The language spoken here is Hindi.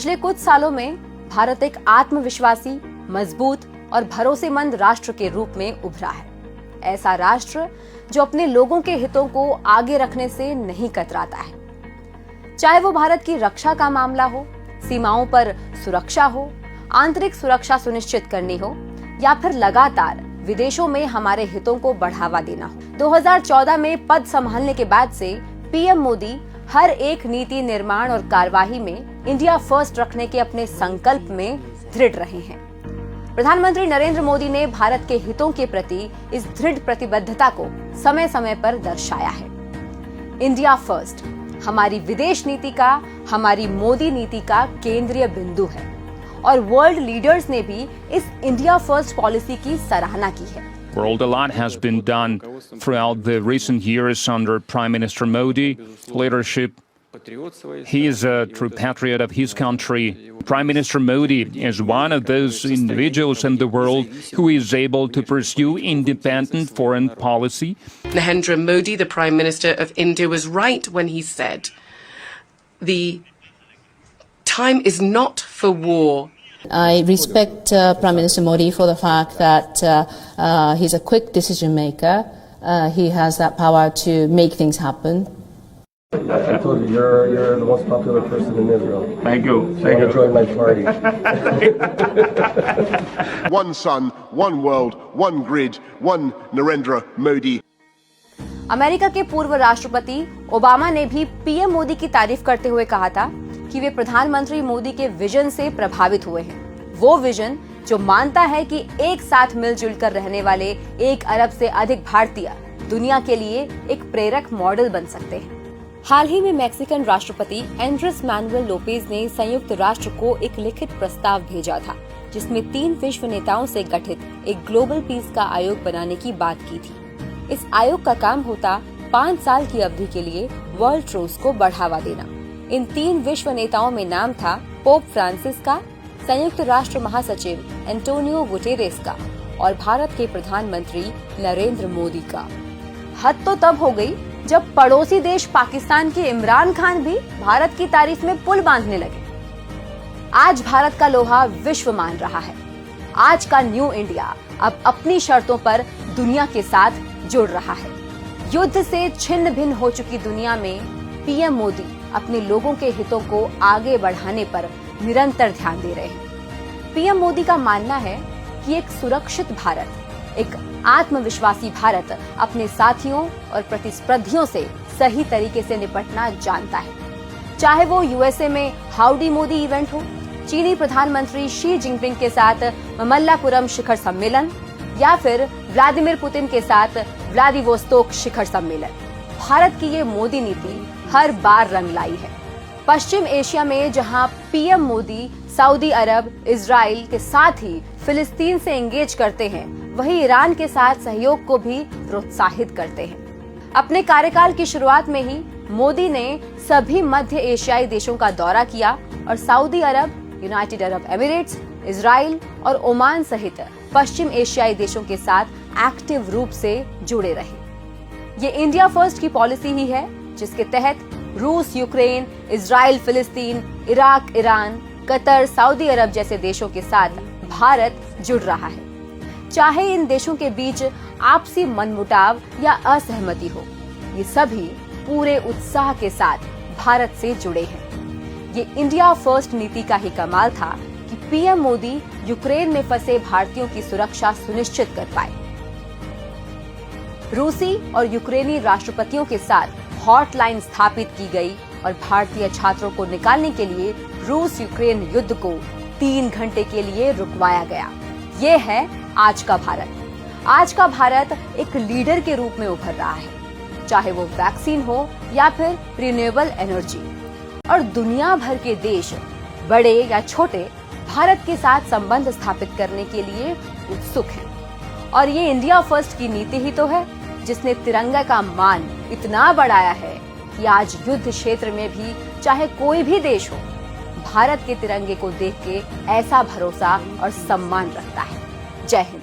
पिछले कुछ सालों में भारत एक आत्मविश्वासी, मजबूत और भरोसेमंद राष्ट्र के रूप में उभरा है। ऐसा राष्ट्र जो अपने लोगों के हितों को आगे रखने से नहीं कतराता है। चाहे वो भारत की रक्षा का मामला हो, सीमाओं पर सुरक्षा हो, आंतरिक सुरक्षा सुनिश्चित करनी हो या फिर लगातार विदेशों में हमारे हितों को बढ़ावा देना हो। 2014 में पद संभालने के बाद से पीएम मोदी हर एक नीति निर्माण और कार्यवाही में इंडिया फर्स्ट रखने के अपने संकल्प में दृढ़ रहे हैं। प्रधानमंत्री नरेंद्र मोदी ने भारत के हितों के प्रति इस दृढ़ प्रतिबद्धता को समय समय पर दर्शाया है। इंडिया फर्स्ट हमारी विदेश नीति का, हमारी मोदी नीति का केंद्रीय बिंदु है और वर्ल्ड लीडर्स ने भी इस इंडिया फर्स्ट पॉलिसी की सराहना की है। World, a lot has been done throughout the recent years under Prime Minister Modi's leadership. He is a true patriot of his country. Prime Minister Modi is one of those individuals in the world who is able to pursue independent foreign policy. Narendra Modi, the Prime Minister of India, was right when he said, the time is not for war. I respect Prime Minister Modi for the fact that he's a quick decision maker. He has that power to make things happen. I told you, you're the most popular person in Israel. Thank you. So I want to join my party. One sun, one world, one grid, one Narendra Modi. America के पूर्व राष्ट्रपति ओबामा ने भी पीएम मोदी की तारीफ करते हुए कहा था कि वे प्रधानमंत्री मोदी के विजन से प्रभावित हुए हैं। वो विजन जो मानता है कि एक साथ मिलजुल कर रहने वाले 1 अरब से अधिक भारतीय दुनिया के लिए एक प्रेरक मॉडल बन सकते हैं। हाल ही में मैक्सिकन राष्ट्रपति एंड्रेस मैनुएल लोपेज ने संयुक्त राष्ट्र को एक लिखित प्रस्ताव भेजा था, जिसमें 3 विश्व नेताओं से गठित एक ग्लोबल पीस का आयोग बनाने की बात की थी। इस आयोग का काम होता 5 साल की अवधि के लिए वर्ल्ड ट्रूथ को बढ़ावा देना। इन 3 विश्व नेताओं में नाम था पोप फ्रांसिस का, संयुक्त राष्ट्र महासचिव एंटोनियो गुटेरेस का और भारत के प्रधानमंत्री नरेंद्र मोदी का। हद तो तब हो गई जब पड़ोसी देश पाकिस्तान के इमरान खान भी भारत की तारीफ में पुल बांधने लगे। आज भारत का लोहा विश्व मान रहा है। आज का न्यू इंडिया अब अपनी शर्तों पर दुनिया के साथ जुड़ रहा है। युद्ध से छिन्न भिन्न हो चुकी दुनिया में पीएम मोदी अपने लोगों के हितों को आगे बढ़ाने पर निरंतर ध्यान दे रहे हैं। पीएम मोदी का मानना है कि एक सुरक्षित भारत, एक आत्मविश्वासी भारत अपने साथियों और प्रतिस्पर्धियों से सही तरीके से निपटना जानता है। चाहे वो यूएसए में हाउडी मोदी इवेंट हो, चीनी प्रधानमंत्री शी जिनपिंग के साथ ममल्लापुरम शिखर सम्मेलन या फिर व्लादिमीर पुतिन के साथ व्लादिवोस्तोक शिखर सम्मेलन, भारत की ये मोदी नीति हर बार रंग लाई है। पश्चिम एशिया में जहां पीएम मोदी सऊदी अरब, इजराइल के साथ ही फिलिस्तीन से एंगेज करते हैं, वहीं ईरान के साथ सहयोग को भी प्रोत्साहित करते हैं। अपने कार्यकाल की शुरुआत में ही मोदी ने सभी मध्य एशियाई देशों का दौरा किया और सऊदी अरब, यूनाइटेड अरब एमिरेट्स, इजराइल और ओमान सहित पश्चिम एशियाई देशों के साथ एक्टिव रूप से जुड़े रहे। ये इंडिया फर्स्ट की पॉलिसी ही है जिसके तहत रूस, यूक्रेन, इजराइल, फिलिस्तीन, इराक, ईरान, कतर, सऊदी अरब जैसे देशों के साथ भारत जुड़ रहा है। चाहे इन देशों के बीच आपसी मनमुटाव या असहमति हो, ये सभी पूरे उत्साह के साथ भारत से जुड़े हैं। ये इंडिया फर्स्ट नीति का ही कमाल था कि पीएम मोदी यूक्रेन में फंसे भारतीयों की सुरक्षा सुनिश्चित कर पाए। रूसी और यूक्रेनी राष्ट्रपतियों के साथ हॉटलाइन स्थापित की गई और भारतीय छात्रों को निकालने के लिए रूस यूक्रेन युद्ध को 3 घंटे के लिए रुकवाया गया। ये है आज का भारत। आज का भारत एक लीडर के रूप में उभर रहा है, चाहे वो वैक्सीन हो या फिर रिन्यूएबल एनर्जी। और दुनिया भर के देश, बड़े या छोटे, भारत के साथ संबंध स्थापित करने के लिए उत्सुक हैं। और ये इंडिया फर्स्ट की नीति ही तो है जिसने तिरंगा का मान इतना बढ़ाया है कि आज युद्ध क्षेत्र में भी चाहे कोई भी देश हो, भारत के तिरंगे को देख के ऐसा भरोसा और सम्मान रखता है। जय हिंद।